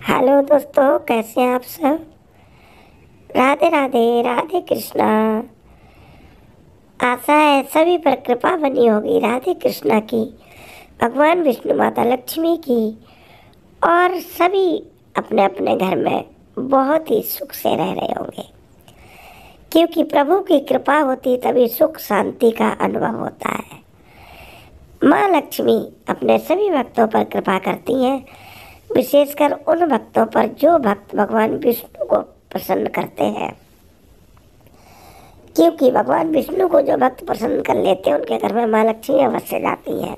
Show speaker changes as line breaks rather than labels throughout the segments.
Hello दोस्तों, कैसे हैं आप सब। राधे राधे, राधे कृष्णा। आशा है सभी पर कृपा बनी होगी राधे कृष्णा की, भगवान विष्णु, माता लक्ष्मी की, और सभी अपने अपने घर में बहुत ही सुख से रह रहे होंगे, क्योंकि प्रभु की कृपा होती तभी सुख शांति का अनुभव होता है। माँ लक्ष्मी अपने सभी भक्तों पर कृपा करती हैं, विशेषकर उन भक्तों पर जो भक्त भगवान विष्णु को प्रसन्न करते हैं, क्योंकि भगवान विष्णु को जो भक्त प्रसन्न कर लेते हैं उनके घर में माँ लक्ष्मी अवश्य जाती हैं।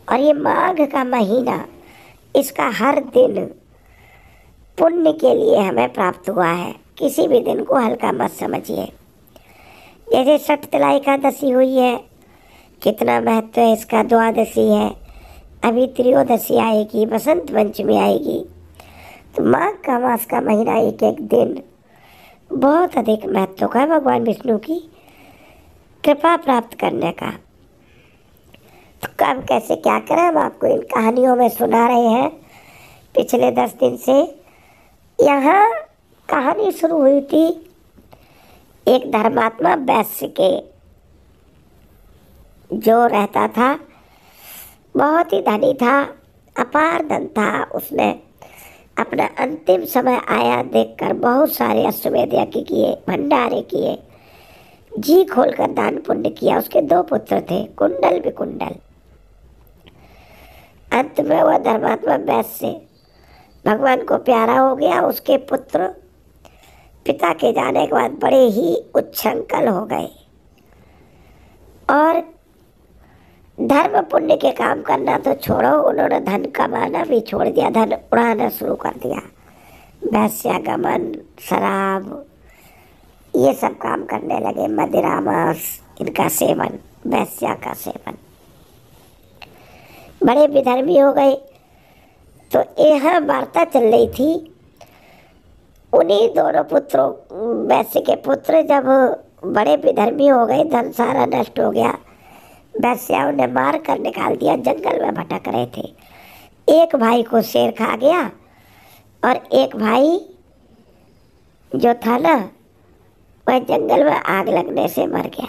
और ये माघ का महीना, इसका हर दिन पुण्य के लिए हमें प्राप्त हुआ है। किसी भी दिन को हल्का मत समझिए। जैसे सटतला एकादशी हुई है, कितना महत्व है इसका। द्वादशी है, अभी त्रयोदशी आएगी, बसंत पंचमी आएगी। तो माघ का मास का महीना एक एक दिन बहुत अधिक महत्व का है भगवान विष्णु की कृपा प्राप्त करने का। तो कब कैसे क्या करें, हम आपको इन कहानियों में सुना रहे हैं पिछले 10 दिन से। यहाँ कहानी शुरू हुई थी एक धर्मात्मा वैश्य के, जो रहता था, बहुत ही धनी था, अपार धन था। उसने अपना अंतिम समय आया देखकर बहुत सारे अश्वमेध यज्ञ किए, भंडारे किए, जी खोलकर दान पुण्य किया। उसके 2 पुत्र थे, कुंडल विकुंडल। अंत में वह धर्मात्मा वैश्य भगवान को प्यारा हो गया। उसके पुत्र पिता के जाने के बाद बड़े ही उच्छृंखल हो गए और धर्म पुण्य के काम करना तो छोड़ो, उन्होंने धन कमाना भी छोड़ दिया, धन उड़ाना शुरू कर दिया। वैश्यागमन, शराब, ये सब काम करने लगे। मदिरा, मांस, इनका सेवन, वैश्या का सेवन, बड़े विधर्मी हो गए। तो यह वार्ता चल रही थी। उन्हीं दोनों पुत्रों, वैश्य के पुत्र जब बड़े विधर्मी हो गए, धन सारा नष्ट हो गया, वैश्याओं ने मार कर निकाल दिया। जंगल में भटक रहे थे। एक भाई को शेर खा गया और एक भाई जो था ना, वह जंगल में आग लगने से मर गया।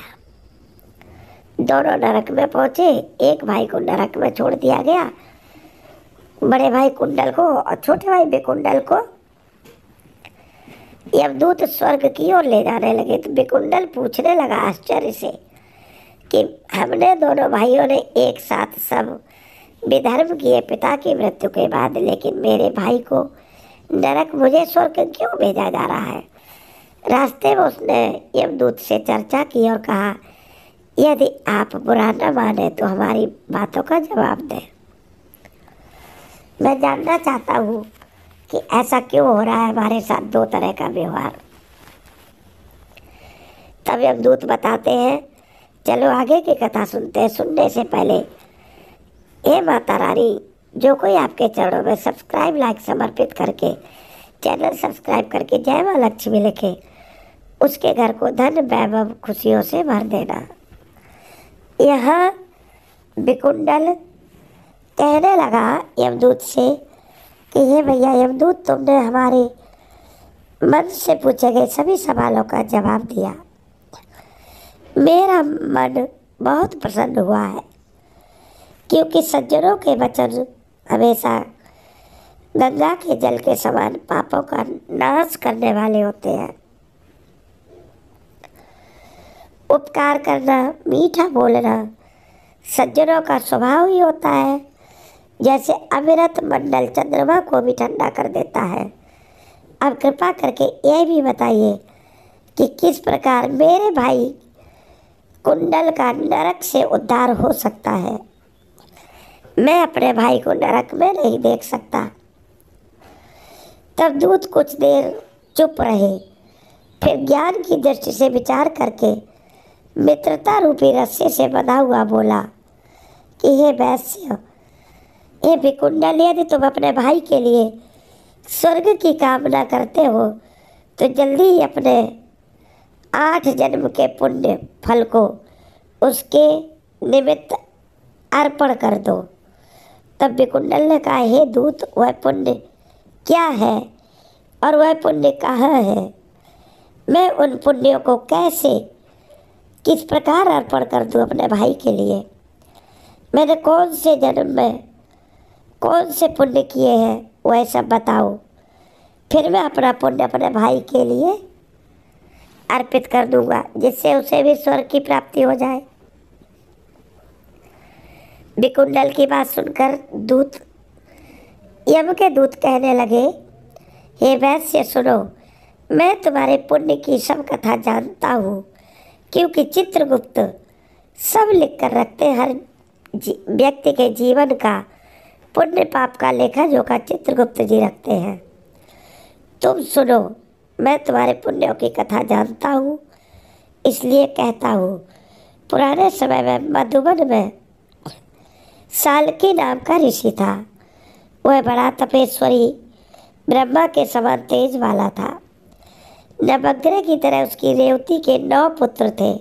दोनों नरक में पहुंचे। एक भाई को नरक में छोड़ दिया गया, बड़े भाई कुंडल को, और छोटे भाई विकुंडल को यमदूत स्वर्ग की ओर ले जाने लगे। तो विकुंडल पूछने लगा आश्चर्य से कि हमने दोनों भाइयों ने एक साथ सब विधर्म किए पिता की मृत्यु के बाद, लेकिन मेरे भाई को नरक, मुझे स्वर्ग क्यों भेजा जा रहा है। रास्ते में उसने यमदूत से चर्चा की और कहा, यदि आप बुरा न माने तो हमारी बातों का जवाब दें। मैं जानना चाहता हूँ कि ऐसा क्यों हो रहा है हमारे साथ 2 तरह का व्यवहार। तब यमदूत बताते हैं, चलो आगे की कथा सुनते हैं। सुनने से पहले हे माता रानी, जो कोई आपके चरणों में सब्सक्राइब, लाइक समर्पित करके, चैनल सब्सक्राइब करके जय माँ लक्ष्मी लिखे, उसके घर को धन वैभव खुशियों से भर देना। यहाँ विकुंडल कहने लगा यमदूत से कि हे भैया यमदूत, तुमने हमारे मन से पूछे गए सभी सवालों का जवाब दिया। मेरा मन बहुत प्रसन्न हुआ है, क्योंकि सज्जनों के वचन हमेशा गंगा के जल के समान पापों का नाश करने वाले होते हैं। उपकार करना, मीठा बोलना सज्जनों का स्वभाव ही होता है। जैसे अविरत मंडल चंद्रमा को भी ठंडा कर देता है। अब कृपा करके यह भी बताइए कि किस प्रकार मेरे भाई कुंडल का नरक से उद्धार हो सकता है। मैं अपने भाई को नरक में नहीं देख सकता। तब दूत कुछ देर चुप रहे, फिर ज्ञान की दृष्टि से विचार करके मित्रता रूपी रस्सी से बंधा हुआ बोला कि हे वैश्य, हे विकुंडल, यदि तुम अपने भाई के लिए स्वर्ग की कामना करते हो तो जल्दी ही अपने 8 जन्म के पुण्य फल को उसके निमित्त अर्पण कर दो। तब विकुंडल ने कहा, हे दूत, वह पुण्य क्या है और वह पुण्य कहाँ है। मैं उन पुण्यों को कैसे किस प्रकार अर्पण कर दूं अपने भाई के लिए। मैंने कौन से जन्म में कौन से पुण्य किए हैं वह सब बताओ, फिर मैं अपना पुण्य अपने भाई के लिए अर्पित कर दूंगा, जिससे उसे भी स्वर्ग की प्राप्ति हो जाए। विकुंडल की बात सुनकर दूत यम के दूत कहने लगे, हे वैश्य सुनो, मैं तुम्हारे पुण्य की सब कथा जानता हूँ, क्योंकि चित्रगुप्त सब लिख कर रखते हैं। हर व्यक्ति के जीवन का पुण्य पाप का लेखा जोखा चित्रगुप्त जी रखते हैं। तुम सुनो, मैं तुम्हारे पुण्यों की कथा जानता हूँ, इसलिए कहता हूँ। पुराने समय में मधुबन में साल्की नाम का ऋषि था। वह बड़ा तपेश्वरी ब्रह्मा के समान तेज वाला था। नवग्रह की तरह उसकी रेवती के 9 पुत्र थे।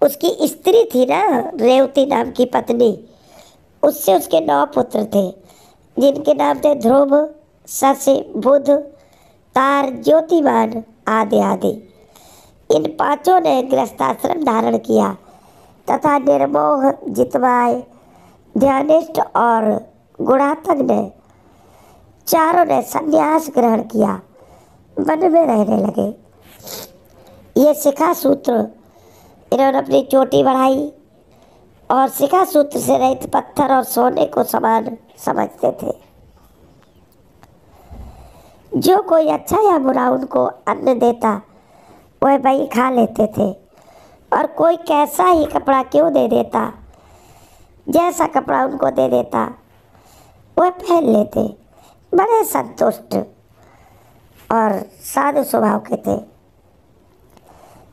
उसकी स्त्री थी ना, रेवती नाम की पत्नी, उससे उसके 9 पुत्र थे, जिनके नाम थे ध्रुव, शशि, बुध, तार, ज्योतिमान आदि आदि। इन 5 ने गृहस्थाश्रम धारण किया तथा निर्मोह, जितवाय, ध्यानिष्ठ और गुणात्मक 4 ने संन्यास ग्रहण किया, वन में रहने लगे। ये शिखा सूत्र इन्होंने अपनी चोटी बढ़ाई और शिखा सूत्र से रहित पत्थर और सोने को समान समझते थे। जो कोई अच्छा या बुरा उनको अन्न देता वह वही खा लेते थे, और कोई कैसा ही कपड़ा क्यों दे देता, जैसा कपड़ा उनको दे देता वह पहन लेते। बड़े संतुष्ट और साधु स्वभाव के थे।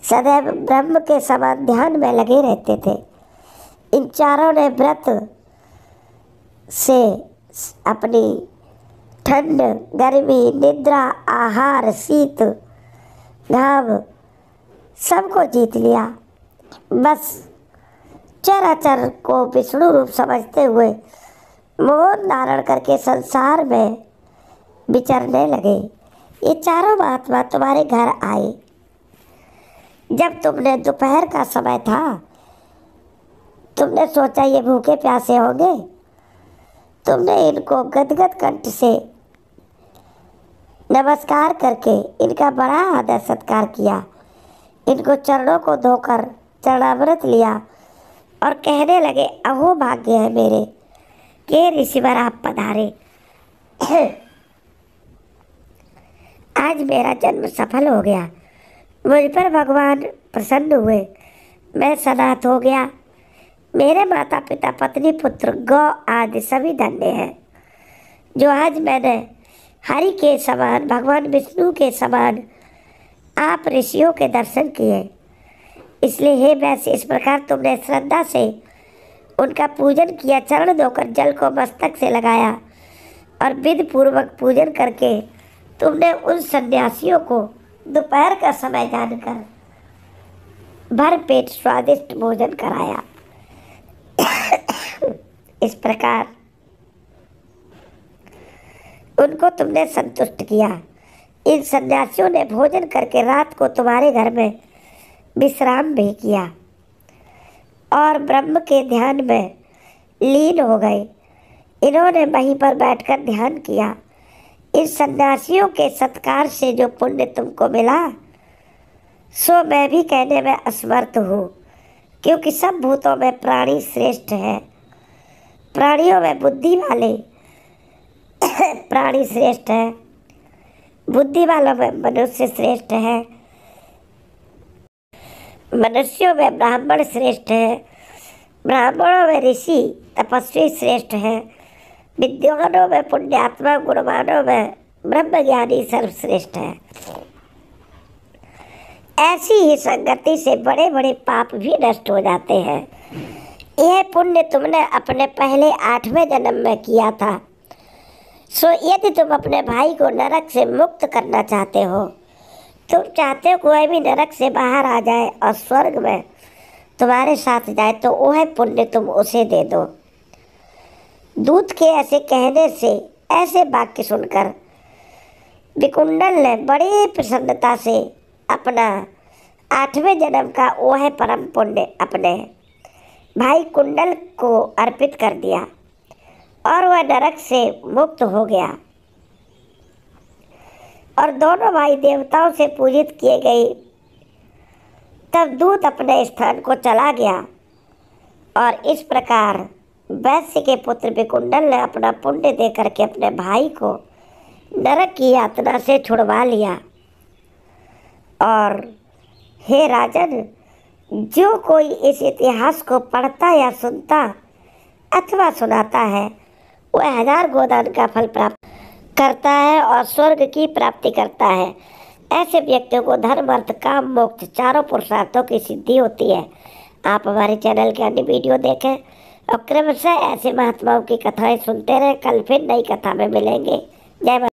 सदैव ब्रह्म के समान ध्यान में लगे रहते थे। इन 4 ने व्रत से अपनी ठंड, गर्मी, निद्रा, आहार, शीत, घाम सबको जीत लिया। बस चराचर को विष्णु रूप समझते हुए मोह धारण करके संसार में विचरने लगे। ये 4 महात्मा तुम्हारे घर आए जब तुमने दोपहर का समय था। तुमने सोचा ये भूखे प्यासे होंगे। तुमने इनको गदगद कंठ से नमस्कार करके इनका बड़ा आदर सत्कार किया। इनको चरणों को धोकर चरणामृत लिया और कहने लगे, अहो भाग्य है मेरे कि ऋषिवर आप पधारे। आज मेरा जन्म सफल हो गया। मुझ पर भगवान प्रसन्न हुए। मैं सनाथ हो गया। मेरे माता पिता, पत्नी, पुत्र, गौ आदि सभी धन्य हैं, जो आज मैंने हरि के समान, भगवान विष्णु के समान आप ऋषियों के दर्शन किए। इसलिए हे वैश्य, इस प्रकार तुमने श्रद्धा से उनका पूजन किया। चरण धोकर जल को मस्तक से लगाया और विधि पूर्वक पूजन करके तुमने उन सन्यासियों को दोपहर का समय जानकर भर पेट स्वादिष्ट भोजन कराया। इस प्रकार उनको तुमने संतुष्ट किया। इन सन्यासियों ने भोजन करके रात को तुम्हारे घर में विश्राम भी किया और ब्रह्म के ध्यान में लीन हो गए। इन्होंने वहीं पर बैठकर ध्यान किया। इन सन्यासियों के सत्कार से जो पुण्य तुमको मिला सो मैं भी कहने में असमर्थ हूँ, क्योंकि सब भूतों में प्राणी श्रेष्ठ है। प्राणियों में बुद्धि वाले प्राणी श्रेष्ठ है, बुद्धि वालों में मनुष्य श्रेष्ठ है, मनुष्यों में ब्राह्मण श्रेष्ठ है, ब्राह्मणों में ऋषि तपस्वी श्रेष्ठ है, विद्वानों में पुण्यात्मा, गुणवानों में ब्रह्मज्ञानी सर्वश्रेष्ठ है। ऐसी ही संगति से बड़े बड़े पाप भी नष्ट हो जाते हैं। यह पुण्य तुमने अपने पहले 8वें जन्म में किया था। सो यदि तुम अपने भाई को नरक से मुक्त करना चाहते हो, तुम चाहते हो कि वह भी नरक से बाहर आ जाए और स्वर्ग में तुम्हारे साथ जाए तो वह पुण्य तुम उसे दे दो। दूत के ऐसे कहने से, ऐसे वाक्य सुनकर विकुंडल ने बड़ी प्रसन्नता से अपना 8वें जन्म का वह परम पुण्य अपने भाई कुंडल को अर्पित कर दिया और वह नरक से मुक्त हो गया और दोनों भाई देवताओं से पूजित किए गए। तब दूत अपने स्थान को चला गया और इस प्रकार वैश्य के पुत्र विकुंडल ने अपना पुण्य दे करके अपने भाई को नरक की यातना से छुड़वा लिया। और हे राजन, जो कोई इस इतिहास को पढ़ता या सुनता अथवा सुनाता है वह 1000 गोदान का फल प्राप्त करता है और स्वर्ग की प्राप्ति करता है। ऐसे व्यक्तियों को धर्म, अर्थ, काम, मोक्ष चारों पुरुषार्थों की सिद्धि होती है। आप हमारे चैनल के अन्य वीडियो देखें और क्रमशः ऐसे महात्माओं की कथाएं सुनते रहें। कल फिर नई कथा में मिलेंगे। जय